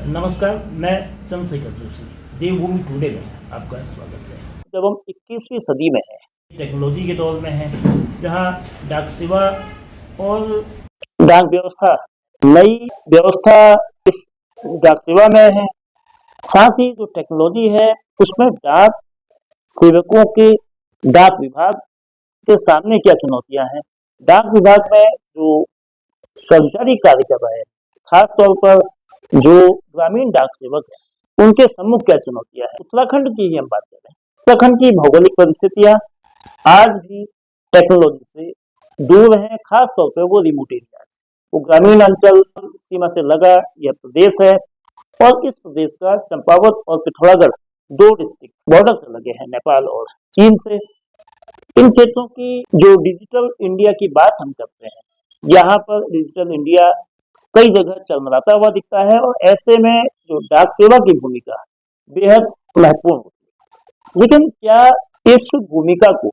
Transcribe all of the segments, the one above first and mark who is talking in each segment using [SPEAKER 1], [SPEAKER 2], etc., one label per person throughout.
[SPEAKER 1] नमस्कार, मैं चंद्रशेखर जोशी। देवभूमि टुडे में आपका स्वागत है।
[SPEAKER 2] जब हम 21वीं सदी में हैं,
[SPEAKER 1] टेक्नोलॉजी के दौर में हैं, जहां डाक सेवा और
[SPEAKER 2] डाक व्यवस्था नई व्यवस्था इस डाक सेवा में है। साथ ही जो टेक्नोलॉजी है उसमें डाक सेवकों के डाक विभाग के सामने क्या चुनौतियां हैं। डाक विभाग में जो कर्मचारी कार्य कर रहे हैं, खास तौर पर जो ग्रामीण डाक सेवक है, उनके सम्मुख क्या चुनौतियां हैं। उत्तराखंड की ही हम बात करें, उत्तराखंड की भौगोलिक परिस्थितियां आज भी टेक्नोलॉजी से दूर है। खास तौर पर वो रिमोट एरिया, वो ग्रामीण अंचल सीमा से लगा यह प्रदेश है और इस प्रदेश का चंपावत और पिथौरागढ़ दो डिस्ट्रिक्ट बॉर्डर से लगे हैं नेपाल और चीन से। इन क्षेत्रों की जो डिजिटल इंडिया की बात हम करते हैं, यहाँ पर डिजिटल इंडिया कई जगह चरमराता हुआ दिखता है और ऐसे में जो डाक सेवा की भूमिका बेहद महत्वपूर्ण होती है। लेकिन क्या इस भूमिका को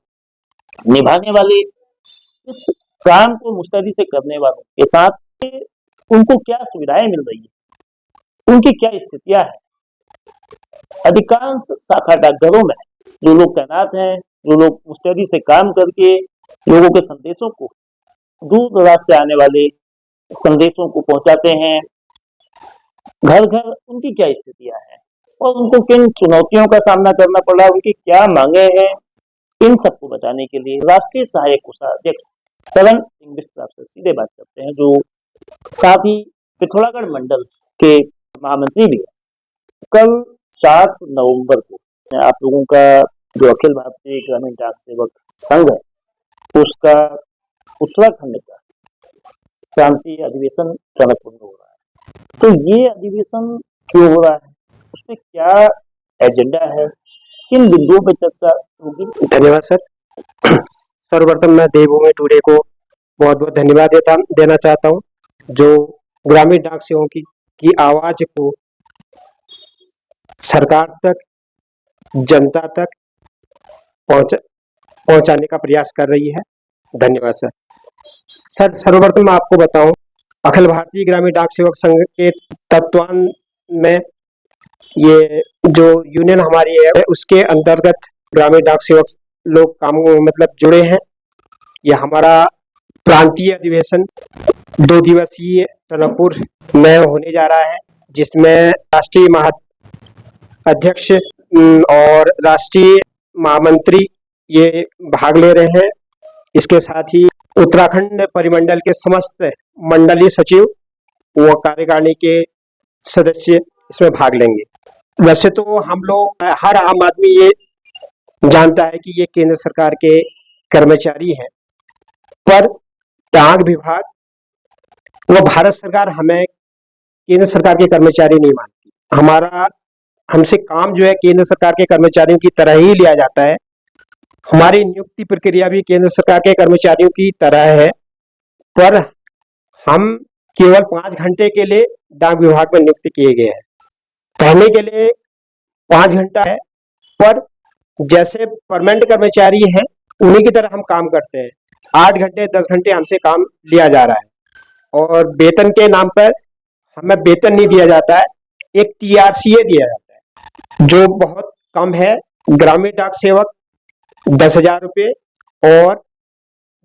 [SPEAKER 2] निभाने वाले, इस काम को मुस्तैदी से करने वालों के साथ उनको क्या सुविधाएं मिल रही है, उनकी क्या स्थितियां हैं। अधिकांश शाखा डाकघरों में जो लोग तैनात हैं, जो लोग मुस्तैदी से काम करके लोगों के संदेशों को, दूर दराज से आने वाले संदेशों को पहुंचाते हैं, घर घर, उनकी क्या स्थितियां हैं और उनको किन चुनौतियों का सामना करना पड़ा, उनकी क्या मांगे हैं, इन सबको बताने के लिए राष्ट्रीय सहायक कोषाध्यक्ष चरण सिंह बिष्ट साहब से सीधे बात करते हैं, जो साथ ही पिथौरागढ़ मंडल के महामंत्री भी है। कल 7 नवंबर को आप लोगों का जो अखिल भारतीय ग्रामीण डाक सेवक संघ है, उसका उत्तराखंड का प्रांतीय अधिवेशन टनकपुर में हो रहा है। तो ये अधिवेशन क्यों हो रहा है, उसमें क्या एजेंडा है, किन बिंदुओं पर चर्चा होगी।
[SPEAKER 3] धन्यवाद सर। सर्वप्रथम मैं देवभूमि टुडे को बहुत बहुत धन्यवाद देना चाहता हूँ, जो ग्रामीण डाक सेवकों की आवाज को सरकार तक, जनता तक पहुंचाने का प्रयास कर रही है। धन्यवाद सर। सर, सर्वप्रथम मैं आपको बताऊं, अखिल भारतीय ग्रामीण डाक सेवक संघ के तत्वान में ये जो यूनियन हमारी है, उसके अंतर्गत ग्रामीण डाक सेवक लोग काम मतलब जुड़े हैं। ये हमारा प्रांतीय अधिवेशन 2 दिवसीय टनकपुर में होने जा रहा है, जिसमें राष्ट्रीय महाअध्यक्ष और राष्ट्रीय महामंत्री ये भाग ले रहे हैं। इसके साथ ही उत्तराखंड परिमंडल के समस्त मंडलीय सचिव व कार्यकारिणी के सदस्य इसमें भाग लेंगे। वैसे तो हम लोग, हर आम आदमी ये जानता है कि ये केंद्र सरकार के कर्मचारी हैं, पर डाक विभाग व भारत सरकार हमें केंद्र सरकार के कर्मचारी नहीं मानती। हमसे काम जो है केंद्र सरकार के कर्मचारियों की तरह ही लिया जाता है। हमारी नियुक्ति प्रक्रिया भी केंद्र सरकार के कर्मचारियों की तरह है, पर हम केवल 5 घंटे के लिए डाक विभाग में नियुक्त किए गए हैं। कहने के लिए 5 घंटा है, पर जैसे परमानेंट कर्मचारी हैं उन्हीं की तरह हम काम करते हैं। 8 घंटे 10 घंटे हमसे काम लिया जा रहा है और वेतन के नाम पर हमें वेतन नहीं दिया जाता है, एक TRCA दिया जाता है जो बहुत कम है। ग्रामीण डाक सेवक 10,000 रुपये और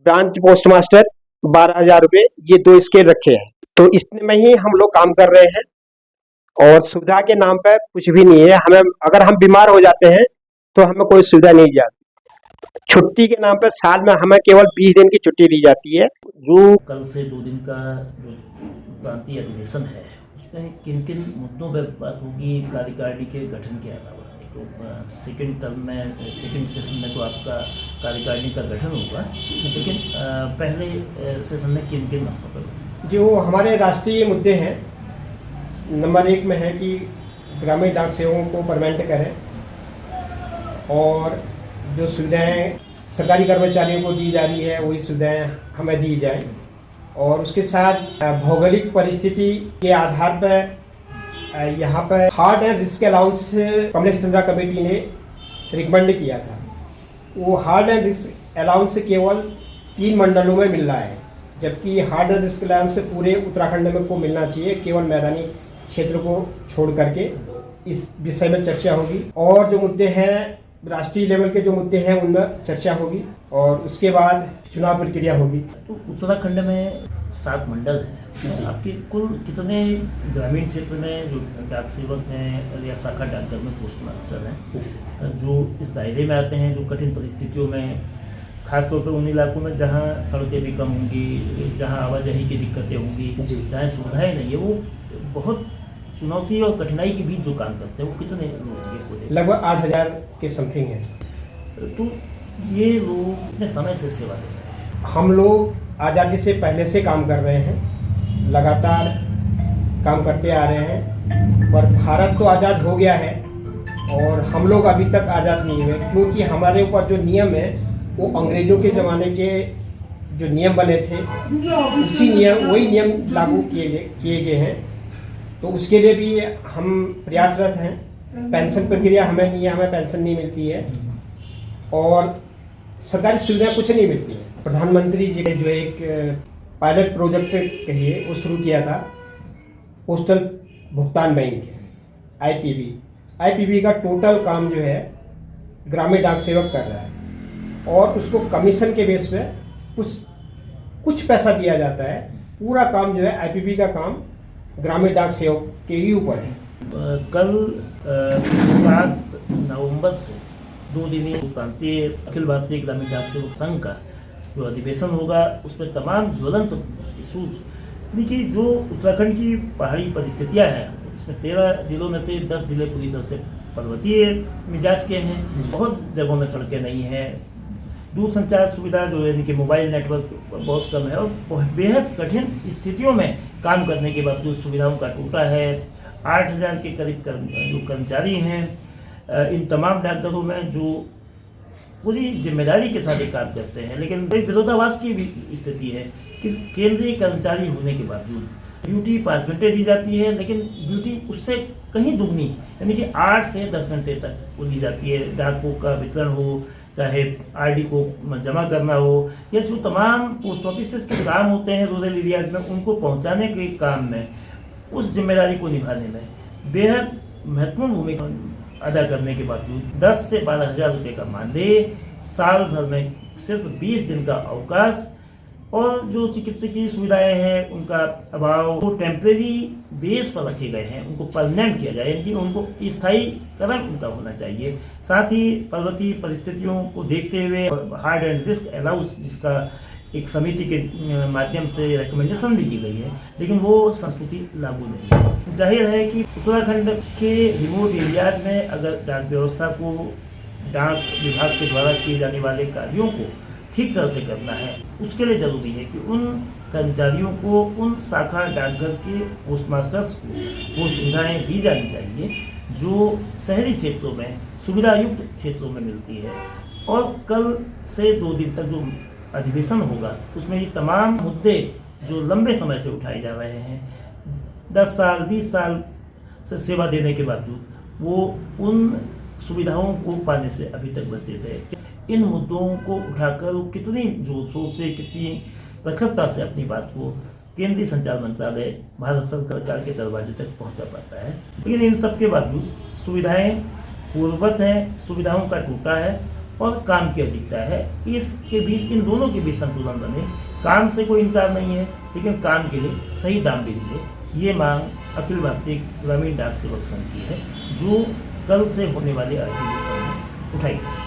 [SPEAKER 3] ब्रांच पोस्ट मास्टर 12,000 रुपये, ये 2 स्केल रखे हैं। तो इसमें ही हम लोग काम कर रहे हैं और सुविधा के नाम पर कुछ भी नहीं है। हमें, अगर हम बीमार हो जाते हैं तो हमें कोई सुविधा नहीं दी जाती। छुट्टी के नाम पर साल में हमें केवल 20 दिन की छुट्टी दी जाती है।
[SPEAKER 1] जो कल से 2 दिन का जो प्रांतीय अधिवेशन है, उसमें किन किन मुद्दों पर बात होगी कार्यकारिणी के गठन के अलावा। तो सेकेंड टर्म में, सेकेंड सेशन में तो आपका कार्यकारिणी का गठन होगा, लेकिन पहले सेशन में किन किन मसलों पर
[SPEAKER 4] जो हमारे राष्ट्रीय मुद्दे हैं, नंबर 1 में है कि ग्रामीण डाक सेवकों को परमानेंट करें और जो सुविधाएं सरकारी कर्मचारियों को दी जा रही है वही सुविधाएं हमें दी जाएं। और उसके साथ भौगोलिक परिस्थिति के आधार पर यहाँ पर hard and risk allowance Kamlesh Chandra committee ने रिकमेंड किया था। वो हार्ड एंड रिस्क अलाउंस केवल 3 मंडलों में मिल रहा है, जबकि हार्ड एंड रिस्क अलाउंस पूरे उत्तराखंड में को मिलना चाहिए, केवल मैदानी क्षेत्र को छोड़ करके इस विषय में चर्चा होगी और जो मुद्दे हैं राष्ट्रीय लेवल के जो मुद्दे हैं उनमें चर्चा होगी और उसके बाद चुनाव प्रक्रिया होगी।
[SPEAKER 1] तो उत्तराखंड में 7 मंडल हैं। आपके कुल कितने ग्रामीण क्षेत्र में जो डाक सेवक हैं या शाखा डाकघर में पोस्ट मास्टर हैं जो इस दायरे में आते हैं, जो कठिन परिस्थितियों में, खासतौर पर उन इलाकों में जहाँ सड़कें भी कम होंगी, जहाँ आवाजाही की दिक्कतें होंगी, जहाँ सुविधाएं नहीं है, वो बहुत चुनौती और कठिनाई के बीच जो काम करते हैं, वो कितने लोग होंगे?
[SPEAKER 4] लगभग 8,000 के समथिंग है।
[SPEAKER 1] तो ये लोग कितने समय से सेवा दे रहे हैं?
[SPEAKER 4] हम लोग आज़ादी से पहले से काम कर रहे हैं, लगातार काम करते आ रहे हैं, पर भारत तो आज़ाद हो गया है और हम लोग अभी तक आज़ाद नहीं हुए, क्योंकि हमारे ऊपर जो नियम है वो अंग्रेज़ों के ज़माने के जो नियम बने थे वही नियम लागू किए गए हैं। तो उसके लिए भी हम प्रयासरत हैं। पेंशन प्रक्रिया हमें नहीं है, हमें पेंशन नहीं मिलती है और सरकारी सुविधाएं कुछ नहीं मिलती हैं। प्रधानमंत्री जी ने जो एक पायलट प्रोजेक्ट कहिए वो शुरू किया था, पोस्टल भुगतान बैंक आईपीबी का टोटल काम जो है ग्रामीण डाक सेवक कर रहा है और उसको कमीशन के बेस पे कुछ पैसा दिया जाता है। पूरा काम जो है आईपीबी का काम ग्रामीण डाक सेवक के ही ऊपर है।
[SPEAKER 1] कल 7 नवंबर से 2 दिनी प्रांतीय अखिल भारतीय ग्रामीण डाक सेवक संघ का जो अधिवेशन होगा उसमें तमाम ज्वलंत इशूज, यानी कि जो उत्तराखंड की पहाड़ी परिस्थितियां हैं उसमें 13 जिलों में से 10 जिले पूरी तरह से पर्वतीय मिजाज के हैं। बहुत जगहों में सड़कें नहीं हैं, दूरसंचार सुविधा जो है, यानी कि मोबाइल नेटवर्क बहुत कम है और बेहद कठिन स्थितियों में काम करने के बावजूद सुविधाओं का टूटा है। 8,000 के करीब जो कर्मचारी हैं इन तमाम डाकघरों में जो पूरी जिम्मेदारी के साथ काम करते हैं, लेकिन बड़ी विरोधाभास की भी स्थिति है कि केंद्रीय कर्मचारी होने के बावजूद ड्यूटी 5 घंटे दी जाती है, लेकिन ड्यूटी उससे कहीं दुगनी, यानी कि 8 से 10 घंटे तक वो दी जाती है। डाकों का वितरण हो, चाहे आरडी को जमा करना हो, या जो तमाम पोस्ट ऑफिस के काम होते हैं रूरल एरियाज में उनको पहुंचाने के काम में, उस जिम्मेदारी को निभाने में बेहद महत्वपूर्ण भूमिका अदा करने के बावजूद 10 से 12,000 रुपये का मानदेय, साल भर में सिर्फ 20 दिन का अवकाश और जो चिकित्सकीय सुविधाएं हैं उनका अभाव, वो टेम्परेरी बेस पर रखे गए हैं, उनको परमानेंट किया जाए, यानी उनको स्थायीकरण उनका होना चाहिए। साथ ही पर्वतीय परिस्थितियों को देखते हुए हार्ड एंड रिस्क अलाउंस, जिसका एक समिति के माध्यम से रिकमेंडेशन भी की गई है, लेकिन वो संस्कृति लागू नहीं है। जाहिर है कि उत्तराखंड के रिमोट एरियाज में अगर डाक व्यवस्था को, डाक विभाग के द्वारा किए जाने वाले कार्यों को ठीक तरह से करना है, उसके लिए ज़रूरी है कि उन कर्मचारियों को, उन शाखा डाकघर के पोस्ट मास्टर्स को वो सुविधाएँ दी जानी चाहिए जो शहरी क्षेत्रों में, सुविधा युक्त क्षेत्रों में मिलती है। और कल से 2 दिन तक जो अधिवेशन होगा उसमें ये तमाम मुद्दे जो लंबे समय से उठाए जा रहे हैं, 10 साल 20 साल से सेवा देने के बावजूद वो उन सुविधाओं को पाने से अभी तक बचे थे। इन मुद्दों को उठाकर वो कितनी जोर शोर से, कितनी प्रखरता से अपनी बात को केंद्रीय संचार मंत्रालय, भारत सरकार के दरवाजे तक पहुंचा पाता है। लेकिन इन सब के बावजूद सुविधाएं पूर्ववत हैं, सुविधाओं का टूटा है और काम की अधिकता है। इसके बीच, इन दोनों के बीच संतुलन बने। काम से कोई इनकार नहीं है, लेकिन काम के लिए सही दाम भी मिले, ये मांग अखिल भारतीय ग्रामीण डाक सेवक संघ की है, जो कल से होने वाले अधिवेशन में उठाई जाएगी।